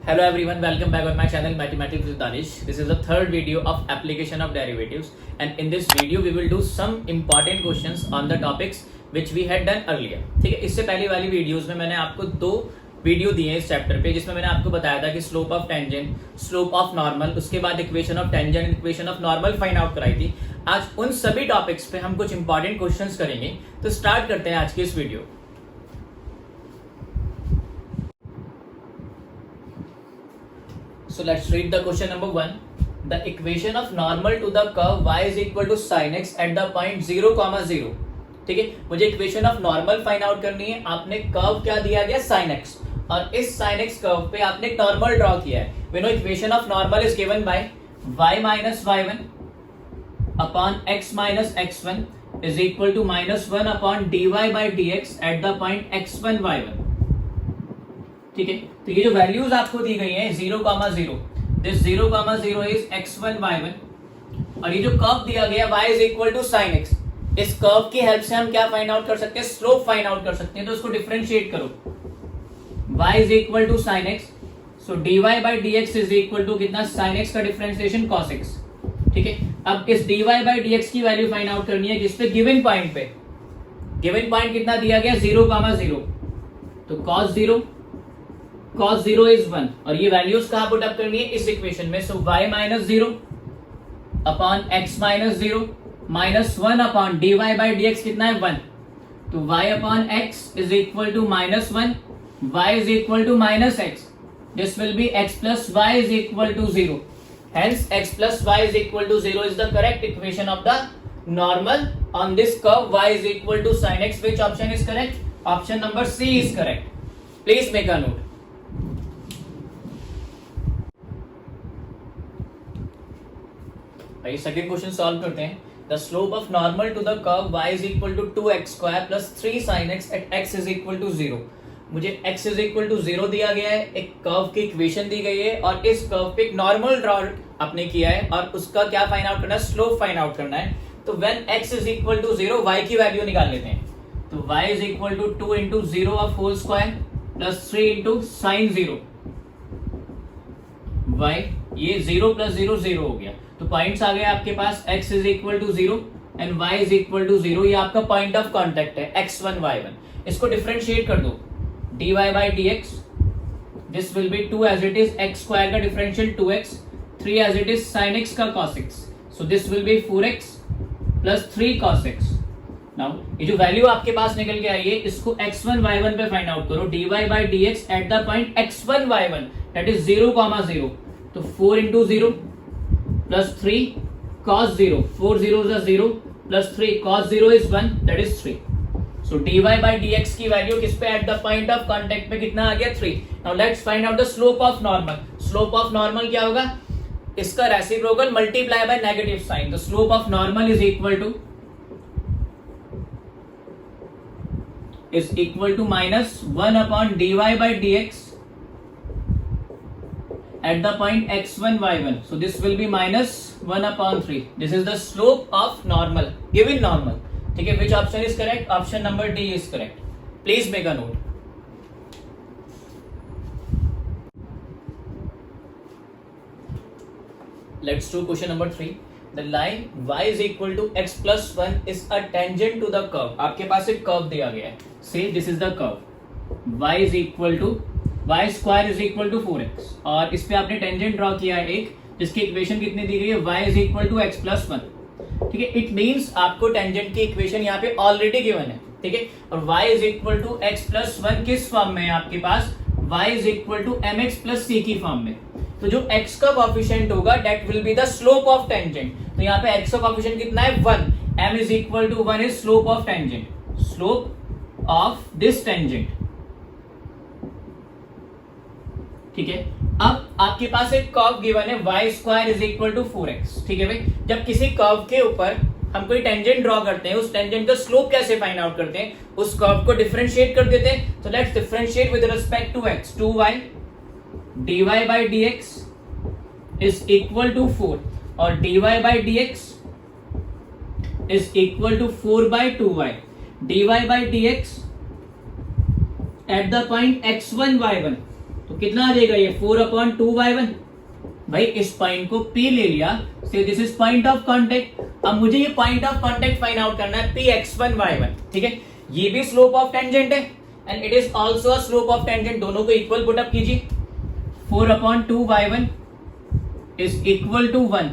Hello everyone, welcome back on my channel Mathematics with Danish. This is the third video of application of derivatives, and in this video we will do some important questions on the topics which we had done earlier. ठीक है, इससे पहले वाली videos में मैंने आपको दो video दिए हैं इस चैप्टर पे, जिसमें मैंने आपको बताया था कि slope of tangent, slope of normal, उसके बाद equation of tangent, equation of normal find out कराई थी. आज उन सभी टॉपिक्स पे हम कुछ इंपॉर्टेंट क्वेश्चंस करेंगे. तो स्टार्ट करते हैं आज की इस video. So let's read the question number 1. The equation of normal to the curve y is equal to sin x at the point 0, 0. ठीक है, मुझे equation of normal find out करनी है. आपने कर्व क्या दिया गया, sin x, और इस sin x कर्व पे आपने एक नॉर्मल ड्रॉ किया है. We know equation of normal is given by y minus y1 upon x minus x1 is equal to minus 1 upon dy by dx at the point x1 y1. ठीक है, तो ये जो वैल्यूज आपको दी गई हैं 0, 0, दिस 0, 0 इज x1 y1, और ये जो कर्व दिया गया y is equal to sin x. इस कर्व की हेल्प से हम क्या फाइंड आउट कर सकते हैं, स्लोप फाइंड आउट कर सकते हैं. तो इसको डिफरेंशिएट करो. y is equal to sin x, so dy by dx is equal to कितना, sin x का डिफरेंशिएशन cos x. ठीक है, अब इस dy by dx की वैल्यू फाइंड आउट करनी है किस पे, गिवन पॉइंट पे. गिवन पॉइंट कितना दिया गया, 0, 0, तो cos 0 इज 1, और ये वैल्यूज कहां पुट अप करनी है, इस इक्वेशन में. So y minus 0 upon x minus 0 minus 1 upon dy by dx कितना है, 1. तो y अपॉन x is equal to minus 1, y is equal to minus x. This will be x plus y is equal to 0. Hence x plus y is equal to 0 is the correct equation of the normal on this curve y is equal to sin x. Which option is correct, option number C is correct. Please make a note. भाई second question solve करते हैं. The slope of normal to the curve y is equal to 2x square plus 3 sin x at x is equal to 0. मुझे x is equal to 0 दिया गया है, एक curve की equation दी गई है, और इस कर्व पे एक नॉर्मल ड्रॉ आपने किया है, और उसका क्या फाइंड आउट करना है, स्लोप फाइंड आउट करना है. तो when x is equal to 0, y की वैल्यू निकाल लेते हैं. तो y is equal to 2 into 0 of whole square plus 3 into sine 0 y. ये 0 प्लस 0 0 हो गया. तो पॉइंट्स आ गए आपके पास, x is equal to 0 and y is equal to 0. ये आपका पॉइंट ऑफ कांटेक्ट है x1 y1. इसको डिफरेंशिएट कर दो. dy by dx, this will be 2 as it is, x square का differential 2x, 3 as it is sin x का cos x. So this will be 4x plus 3 cos x. Now ये जो value आपके पास निकल के आई है, इसको x1 y1 पे फाइंड आउट करो. dy by dx at the point x1 y1 that is 0, 0. तो 4 into 0 plus 3 cos 0, 4 zeros are 0 plus 3 cos 0 is 1, that is 3. So dy by dx की वैल्यू किस पे, at the point of contact पे कितना आ गया, 3. Now let's find out the slope of normal. Slope of normal क्या होगा, इसका reciprocal multiply by negative sign. The slope of normal is equal to minus 1 upon dy by dx at the point x1 y1. So this will be minus 1 upon 3. This is the slope of normal, given normal. ठीक है, which option is correct? Option number D is correct. Please make a note. Let's do question number 3. The line y is equal to x plus 1 is a tangent to the curve. आपके पास एक curve दिया गया है. Say this is the curve. y is equal to y square is equal to 4x, और इस पे आपने टेंजेंट ड्रॉ किया है एक, जिसकी इक्वेशन कितनी दी गई है, y is equal to x plus 1. ठीक है, इट मींस आपको टेंजेंट की इक्वेशन यहाँ पे ऑलरेडी गिवन है. ठीक है, और y is equal to x plus 1 किस फॉर्म में है आपके पास, y is equal to mx plus c की फॉर्म में. तो जो x का कोएफिशिएंट होगा that will be the slope of tangent. तो यहाँ पे x का कोएफिशिएंट कितना है, 1. m is equal to 1 is slope of tangent, slope of this tangent. ठीक है, अब आपके पास एक कर्व गिवन है, y square is equal to 4x. ठीक है भाई, जब किसी कर्व के ऊपर हम कोई टेंजेंट ड्रॉ करते हैं, उस टेंजेंट का स्लोप कैसे फाइंड आउट करते हैं, उस कर्व को डिफरेंशिएट कर देते हैं. तो let's differentiate with respect to x. 2y dy by dx is equal to 4, और dy by dx is equal to 4 by 2y. dy by dx at the point x1 y1. तो कितना आ जाएगा ये 4/2y1। भाई इस पॉइंट को P ले लिया, से this is point of contact. अब मुझे ये point of contact find out करना है Px1y1, ठीक है। ये भी स्लोप ऑफ टेंजेंट है and it is also a slope of tangent, दोनों को इक्वल पुट अप कीजिए। 4/2y1 is equal to 1,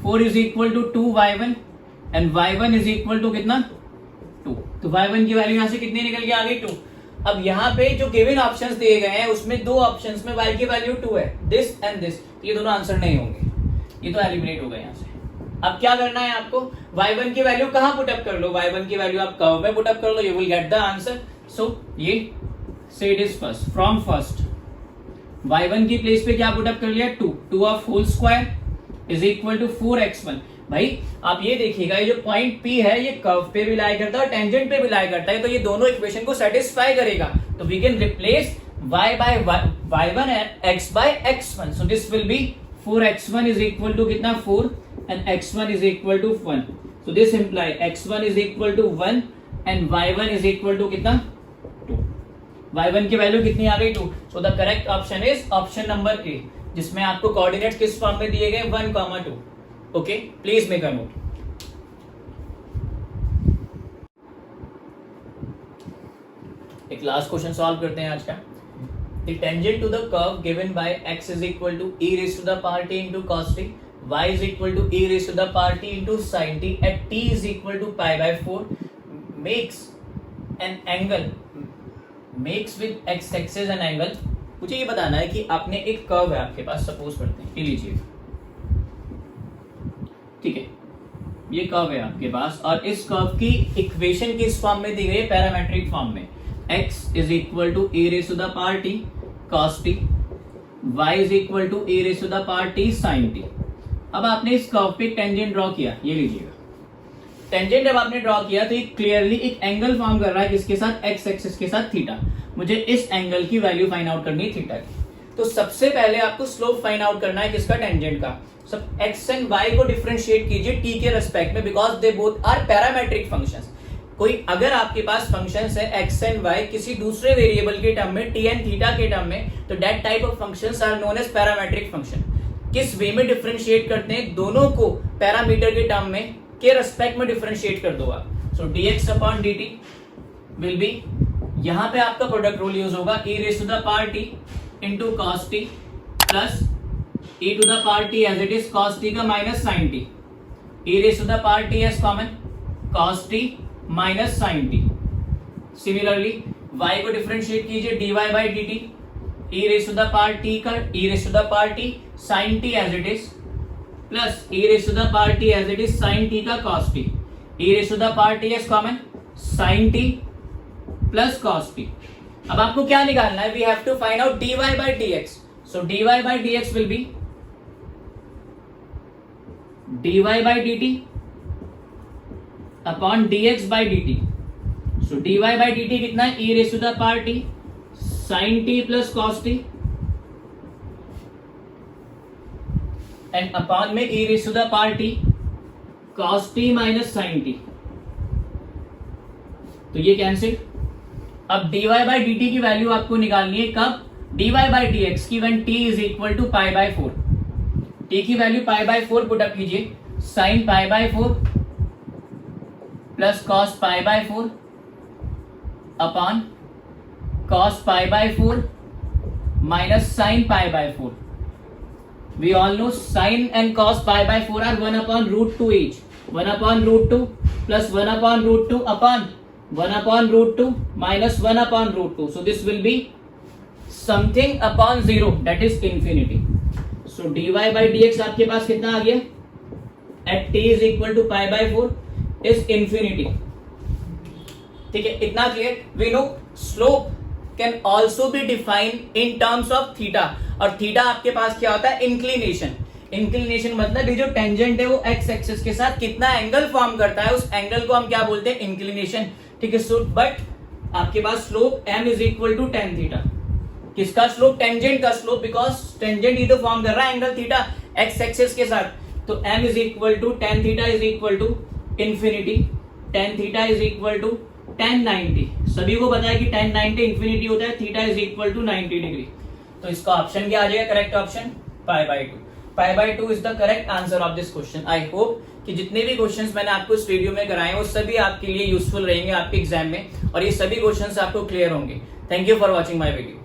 4 is equal to 2y1 and y1 is equal to कितना 2। तो y1 की वैल्यू यहां से कितनी निकल के आ गई 2। अब यहाँ पे जो गिवन ऑप्शंस दिए गए हैं उसमें दो ऑप्शंस में y की वैल्यू 2 है, दिस एंड दिस, ये दोनों आंसर नहीं होंगे, ये तो एलिमिनेट हो गए यहाँ से। अब क्या करना है आपको, y1 की वैल्यू कहाँ पुट अप कर लो, y1 की वैल्यू आप कर्व में पुट अप कर लो, you will get the answer. So ये से it is first from first y1 की प्लेस पे क्या पुट अप कर लिया 2 of whole square is equal to 4x1। भाई आप ये देखिएगा, ये जो पॉइंट P है ये कर्व पे भी लाई करता है और टेंजेंट पे भी लाई करता है, तो ये दोनों इक्वेशन को सेटिस्फाई करेगा। तो we can replace y by y1 and x by x1। So this will be 4x1 is equal to कितना 4 and x1 is equal to 1। So this imply x1 is equal to 1 and y1 is equal to कितना 2। y1 की value कितनी आ गई 2। So the correct option is option number A, जिसमें आपको coordinates किस form में दिए गए 1, 2। Okay, please make a note. एक लास्ट क्वेश्चन सॉल्व करते हैं आज का। The tangent to the curve given by x is equal to e raise to the power t into cos t, y is equal to e raise to the power t into sin t at t is equal to π/4 makes an angle, makes with x axis an angle. मुझे ये बताना है कि आपने एक curve है आपके पास, suppose करते हैं, ये लीजिए, ठीक है, ये कर्व है आपके पास और इस कर्व की इक्वेशन किस फॉर्म में दी गई है, पैरामेट्रिक फॉर्म में। x is equal to e raise to the power t cos t, y is equal to e raise to the power t sin t। अब आपने इस कर्व पे टेंजेंट ड्रॉ किया, ये लीजिएगा, टेंजेंट जब आपने ड्रॉ किया तो ये क्लियरली एक एंगल फॉर्म कर रहा है किसके साथ, x एक्सिस के साथ थीटा। मुझे इस एंगल की वैल्यू फाइंड आउट करनी है थीटा की। तो सबसे पहले आपको स्लोप फाइंड आउट करना है किसका, टेंजेंट का। सब x एंड y को डिफरेंशिएट कीजिए t के रेस्पेक्ट में, because they both are parametric functions. कोई अगर आपके पास फंक्शंस है x एंड y किसी दूसरे वेरिएबल के टर्म में, t एंड थीटा के टर्म में, तो that type of functions are known as parametric function. किस वे में डिफरेंशिएट करते हैं, दोनों को पैरामीटर के टर्म में के रेस्पेक्ट में डिफरेंशिएट कर दो आप। सो dx upon dt will be, यहां पे आपका प्रोडक्ट रूल यूज होगा, e raise to the power t into cos t plus e to the power t as it is cos t का minus sin t, e raise to the power t as common cos t minus sin t। Similarly y को differentiate कीजिए dy by dt, e raise to the power t का e raise to the power t sin t as it is plus e raise to the power t as it is sin t का cos t, e raise to the power t as common sin t plus cos t। अब आपको क्या निकालना है, we have to find out dy by dx। So dy by dx will be dy by dt upon dx by dt। So dy by dt कितना है, e raise to the power t sin t plus cos t and upon में e raise to the power t cos t minus sin t, तो ये cancel. अब dy by dt की value आपको निकालनी है कब, dy बाई dx की when t is equal to π/4। t की वैल्यू π/4 पुट अप कीजिए, sin π/4 plus cos π/4 upon cos π/4 minus sin π/4। We all know sin and cos π/4 are 1 upon root 2 each, 1 upon root 2 plus 1 upon root 2 upon 1 upon root 2 minus 1 upon root 2. So this will be something upon 0, that is infinity. So dy by dx आपके पास कितना आ गया, at t is equal to π/4 is infinity. ठीक है, इतना clear. We know slope can also be defined in terms of theta, और theta आपके पास क्या होता है, इंक्लिनेशन। इंक्लिनेशन मतलब ये जो टेंजेंट है वो एक्स एक्सिस के साथ कितना एंगल फॉर्म करता है, उस एंगल को हम क्या बोलते हैं, इंक्लिनेशन। ठीक है, सो बट आपके पास slope m is equal to tan theta. किसका स्लोप, टेंजेंट का स्लोप, बिकॉज टेंजेंट ही तो फॉर्म कर रहा है एंगल थीटा एक्स एक्सिस के साथ। तो m is equal to tan theta is equal to infinity, tan theta is equal to 1090। सभी को पता है कि 1090 इंफिनिटी होता है, theta is equal to 90 degree. तो इसका ऑप्शन क्या आ जाएगा, correct option pi by two. Pi by two is the correct answer of this question. I hope कि जितने भी क्वेश्चंस मैंने आपको इस वीडियो में कराए वो सभी आपके लिए यूजफुल रहेंगे आपके एग्जाम में, और ये सभी क्वेश्चंस आपको क्लियर होंगे। Thank you for watching my video.